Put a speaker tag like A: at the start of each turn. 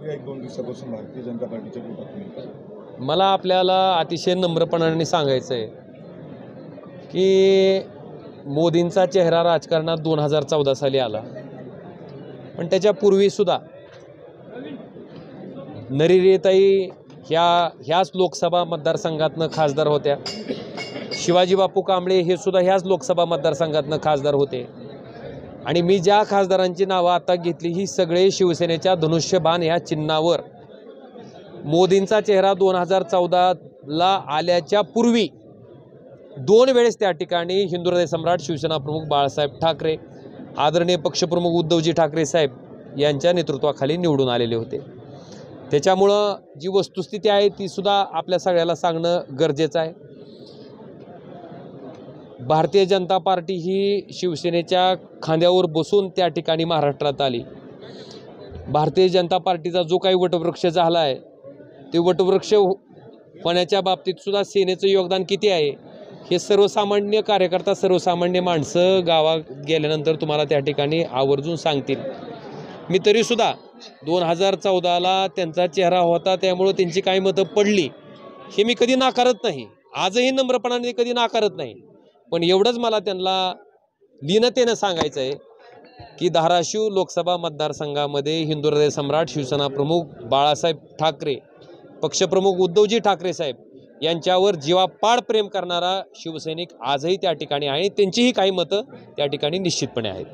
A: एक दोन दिवसापासून भारतीय जनता पार्टीच्या विरोधात मिळतात।
B: मला आपल्याला अतिशय नम्रपणाने सांगायचं आहे की मोदींचा चेहरा राजकारणात 2014 साली आला, पण त्याच्यापूर्वीसुद्धा नरिरेताई ह्याच लोकसभा मतदारसंघातनं खासदार होत्या। शिवाजी बापू कांबळे हे सुद्धा ह्याच लोकसभा मतदारसंघातनं खासदार होते। आणि मी ज्या खासदारांची नावं आता घेतली ही सगळे शिवसेनेच्या धनुष्यबाण ह्या चिन्हावर मोदींचा चेहरा 2014ला आल्याच्या पूर्वी 2 वेळेस त्या ठिकाणी हिंदू हृदय सम्राट शिवसेना प्रमुख बाळासाहेब ठाकरे, आदरणीय पक्षप्रमुख उद्धवजी ठाकरे साहेब यांच्या नेतृत्वाखाली निवडून आलेले होते। त्याच्यामुळं जी वस्तुस्थिती आहे ती सुद्धा आपल्या सगळ्याला सांगणं गरजेचं आहे। भारतीय जनता पार्टी ही शिवसेनेच्या खांद्यावर बसून त्या ठिकाणी महाराष्ट्रात आली। भारतीय जनता पार्टीचा जो काही वटवृक्ष झाला आहे ते वटवृक्ष होण्याच्या बाबतीत सुद्धा सेनेचं योगदान किती आहे हे सर्वसामान्य कार्यकर्ता, सर्वसामान्य माणसं गावात गेल्यानंतर तुम्हाला त्या ठिकाणी आवर्जून सांगतील। मी तरीसुद्धा 2014ला त्यांचा चेहरा होता, त्यामुळं त्यांची काही मतं पडली हे मी कधी नाकारत नाही, आजही नम्रपणाने कधी नाकारत नाही। पण एवढंच मला त्यांना लीनतेनं सांगायचं आहे की धाराशिव लोकसभा मतदारसंघामध्ये हिंदू हृदय सम्राट शिवसेना प्रमुख बाळासाहेब ठाकरे, पक्षप्रमुख उद्धवजी ठाकरे साहेब यांच्यावर जीवापाड प्रेम करणारा शिवसैनिक आजही त्या ठिकाणी आहे। त्यांचीही काही मतं त्या ठिकाणी निश्चितपणे आहेत।